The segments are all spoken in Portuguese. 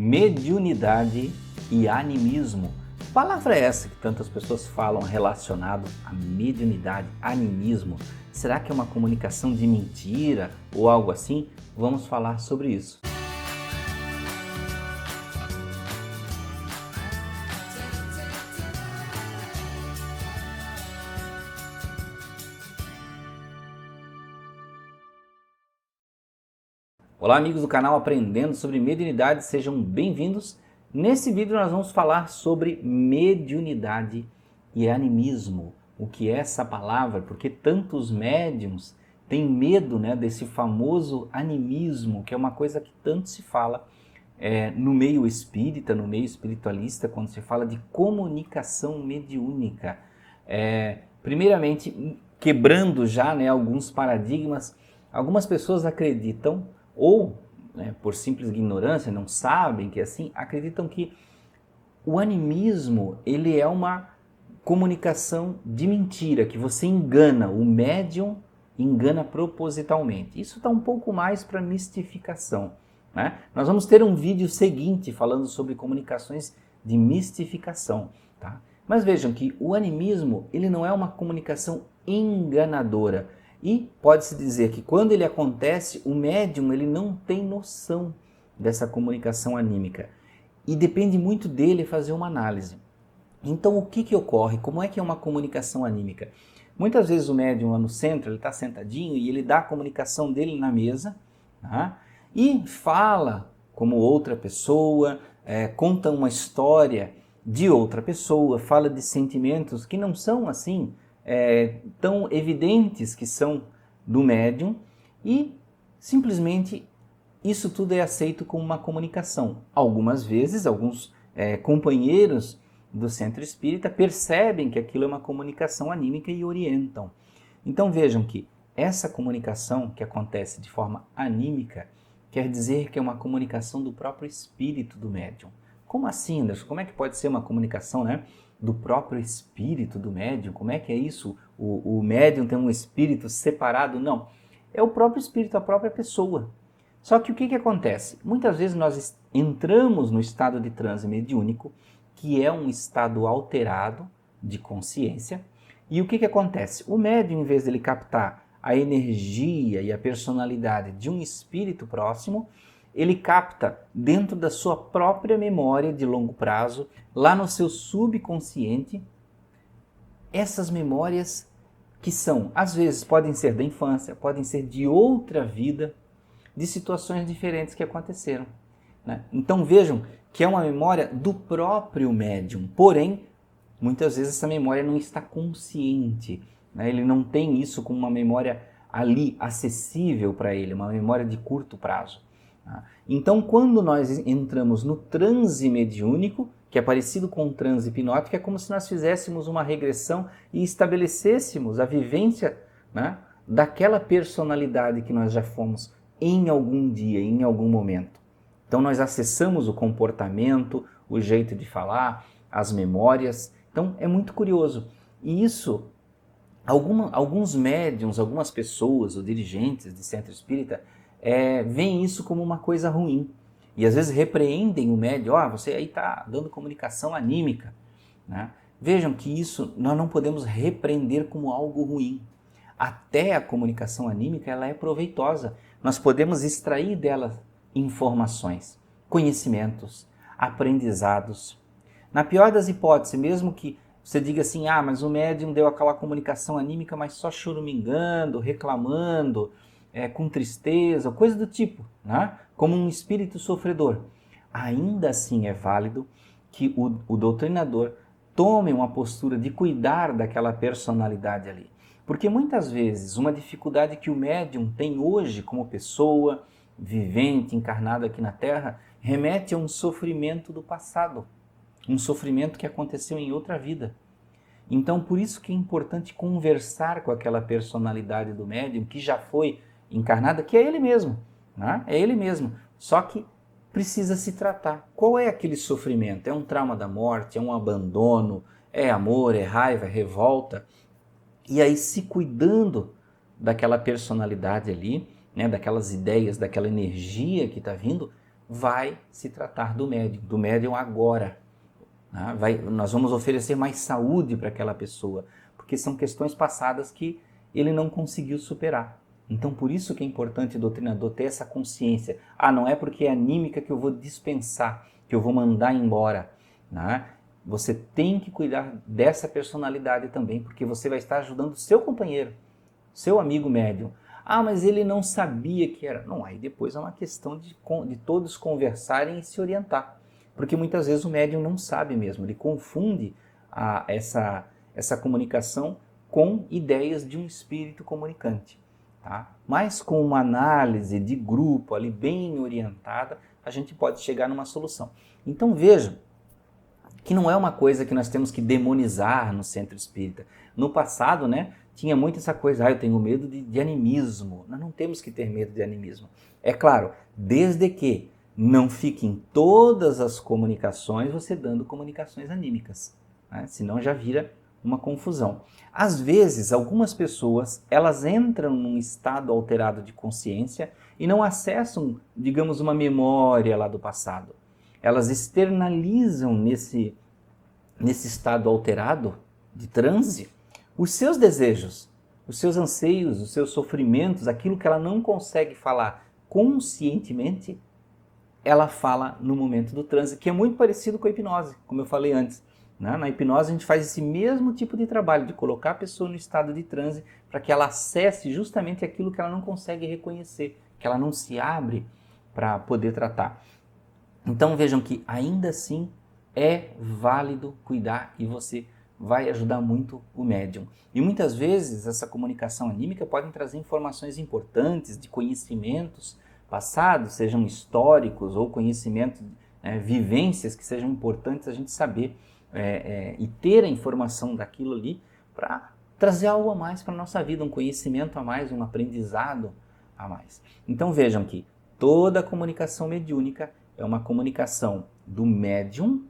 Mediunidade e animismo. Que palavra é essa que tantas pessoas falam relacionado a mediunidade, animismo? Será que é uma comunicação de mentira ou algo assim? Vamos falar sobre isso. Olá amigos do canal Aprendendo sobre Mediunidade, sejam bem-vindos. Nesse vídeo nós vamos falar sobre mediunidade e animismo. O que é essa palavra? Porque tantos médiums têm medo, desse famoso animismo, que é uma coisa que tanto se fala no meio espírita, no meio espiritualista, quando se fala de comunicação mediúnica. Primeiramente, quebrando já alguns paradigmas, algumas pessoas acreditam ou, por simples ignorância, não sabem que é assim, acreditam que o animismo ele é uma comunicação de mentira, que você engana, o médium engana propositalmente. Isso está um pouco mais para mistificação. Nós vamos ter um vídeo seguinte falando sobre comunicações de mistificação. Tá? Mas vejam que o animismo ele não é uma comunicação enganadora. E pode-se dizer que quando ele acontece, o médium ele não tem noção dessa comunicação anímica. E depende muito dele fazer uma análise. Então o que ocorre? Como é que é uma comunicação anímica? Muitas vezes o médium lá no centro, ele está sentadinho e ele dá a comunicação dele na mesa, tá? E fala como outra pessoa, conta uma história de outra pessoa, fala de sentimentos que não são assim, tão evidentes que são do médium e simplesmente isso tudo é aceito como uma comunicação. Algumas vezes, alguns companheiros do centro espírita percebem que aquilo é uma comunicação anímica e orientam. Então vejam que essa comunicação que acontece de forma anímica quer dizer que é uma comunicação do próprio espírito do médium. Como assim, Anderson? Como é que pode ser uma comunicação, do próprio espírito do médium? Como é que é isso? O médium tem um espírito separado? Não, é o próprio espírito, a própria pessoa. Só que o que acontece? Muitas vezes nós entramos no estado de transe mediúnico, que é um estado alterado de consciência, e o que acontece? O médium, em vez de ele captar a energia e a personalidade de um espírito próximo, ele capta dentro da sua própria memória de longo prazo, lá no seu subconsciente, essas memórias que são, às vezes, podem ser da infância, podem ser de outra vida, de situações diferentes que aconteceram. Então vejam que é uma memória do próprio médium, porém, muitas vezes essa memória não está consciente, ele não tem isso como uma memória ali acessível para ele, uma memória de curto prazo. Então, quando nós entramos no transe mediúnico, que é parecido com o transe hipnótico, é como se nós fizéssemos uma regressão e estabelecêssemos a vivência daquela personalidade que nós já fomos em algum dia, em algum momento. Então, nós acessamos o comportamento, o jeito de falar, as memórias. Então, é muito curioso. E isso, alguns médiuns, algumas pessoas ou dirigentes de centro espírita veem isso como uma coisa ruim. E às vezes repreendem o médium, você aí está dando comunicação anímica. Vejam que isso nós não podemos repreender como algo ruim. Até a comunicação anímica ela é proveitosa. Nós podemos extrair dela informações, conhecimentos, aprendizados. Na pior das hipóteses, mesmo que você diga assim, mas o médium deu aquela comunicação anímica, mas só choramingando, reclamando, com tristeza, coisa do tipo, como um espírito sofredor. Ainda assim é válido que o doutrinador tome uma postura de cuidar daquela personalidade ali. Porque muitas vezes uma dificuldade que o médium tem hoje como pessoa, vivente, encarnado aqui na Terra, remete a um sofrimento do passado, um sofrimento que aconteceu em outra vida. Então, por isso que é importante conversar com aquela personalidade do médium que já foi encarnada, que é ele mesmo, é ele mesmo, só que precisa se tratar. Qual é aquele sofrimento? É um trauma da morte, é um abandono, é amor, é raiva, é revolta? E aí, se cuidando daquela personalidade ali, daquelas ideias, daquela energia que está vindo, vai se tratar do médium agora. Né? Nós vamos oferecer mais saúde para aquela pessoa, porque são questões passadas que ele não conseguiu superar. Então, por isso que é importante o doutrinador ter essa consciência. Não é porque é anímica que eu vou dispensar, que eu vou mandar embora. Né? Você tem que cuidar dessa personalidade também, porque você vai estar ajudando o seu companheiro, seu amigo médium. Mas ele não sabia que era. Não, aí depois é uma questão de todos conversarem e se orientar. Porque muitas vezes o médium não sabe mesmo, ele confunde essa comunicação com ideias de um espírito comunicante. Tá? Mas com uma análise de grupo ali bem orientada, a gente pode chegar numa solução. Então veja que não é uma coisa que nós temos que demonizar no centro espírita. No passado, né, tinha muito essa coisa, eu tenho medo de animismo. Nós não temos que ter medo de animismo. É claro, desde que não fique em todas as comunicações você dando comunicações anímicas, né? Senão já vira uma confusão. Às vezes, algumas pessoas, elas entram num estado alterado de consciência e não acessam, digamos, uma memória lá do passado. Elas externalizam nesse estado alterado de transe os seus desejos, os seus anseios, os seus sofrimentos, aquilo que ela não consegue falar conscientemente, ela fala no momento do transe, que é muito parecido com a hipnose, como eu falei antes. Na hipnose a gente faz esse mesmo tipo de trabalho, de colocar a pessoa no estado de transe para que ela acesse justamente aquilo que ela não consegue reconhecer, que ela não se abre para poder tratar. Então vejam que ainda assim é válido cuidar e você vai ajudar muito o médium. E muitas vezes essa comunicação anímica pode trazer informações importantes de conhecimentos passados, sejam históricos ou conhecimentos, vivências que sejam importantes a gente saber. E ter a informação daquilo ali para trazer algo a mais para a nossa vida, um conhecimento a mais, um aprendizado a mais. Então vejam que toda comunicação mediúnica é uma comunicação do médium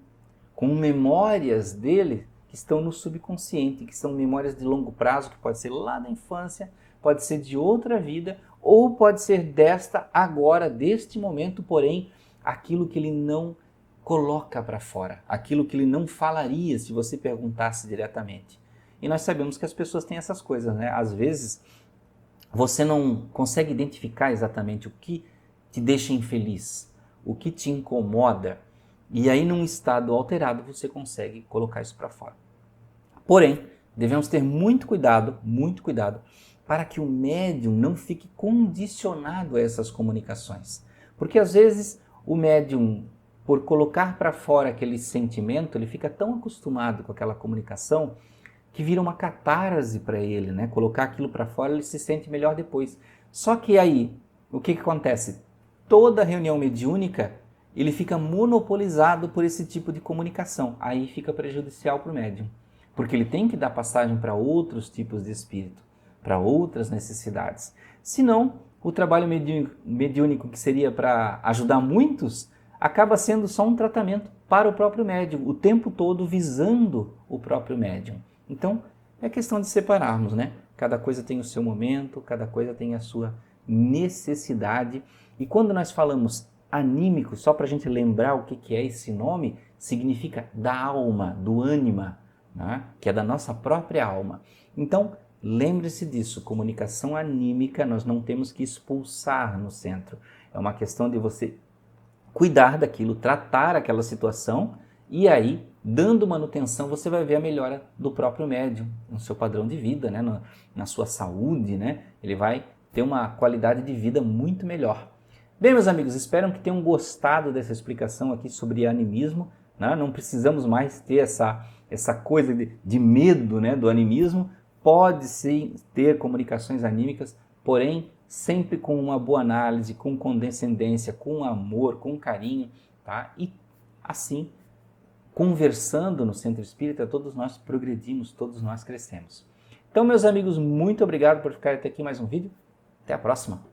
com memórias dele que estão no subconsciente, que são memórias de longo prazo, que pode ser lá da infância, pode ser de outra vida, ou pode ser desta agora, deste momento, porém, aquilo que ele não coloca para fora, aquilo que ele não falaria se você perguntasse diretamente. E nós sabemos que as pessoas têm essas coisas, né? Às vezes você não consegue identificar exatamente o que te deixa infeliz, o que te incomoda, e aí num estado alterado você consegue colocar isso para fora. Porém, devemos ter muito cuidado para que o médium não fique condicionado a essas comunicações. Porque às vezes o médium, por colocar para fora aquele sentimento, ele fica tão acostumado com aquela comunicação que vira uma catarse para ele, né? Colocar aquilo para fora, ele se sente melhor depois. Só que aí, o que acontece? Toda reunião mediúnica, ele fica monopolizado por esse tipo de comunicação. Aí fica prejudicial para o médium, porque ele tem que dar passagem para outros tipos de espírito, para outras necessidades. Senão, o trabalho mediúnico que seria para ajudar muitos, acaba sendo só um tratamento para o próprio médium, o tempo todo visando o próprio médium. Então, é questão de separarmos, né? Cada coisa tem o seu momento, cada coisa tem a sua necessidade. E quando nós falamos anímico, só para a gente lembrar o que é esse nome, significa da alma, do ânima, né? Que é da nossa própria alma. Então, lembre-se disso, comunicação anímica nós não temos que expulsar no centro. É uma questão de você cuidar daquilo, tratar aquela situação e aí, dando manutenção, você vai ver a melhora do próprio médium, no seu padrão de vida, né? Na sua saúde, né? Ele vai ter uma qualidade de vida muito melhor. Bem, meus amigos, espero que tenham gostado dessa explicação aqui sobre animismo, né? Não precisamos mais ter essa coisa de medo, né, do animismo. Pode sim ter comunicações anímicas, porém sempre com uma boa análise, com condescendência, com amor, com carinho, tá? E assim, conversando no Centro Espírita, todos nós progredimos, todos nós crescemos. Então, meus amigos, muito obrigado por ficar até aqui mais um vídeo. Até a próxima!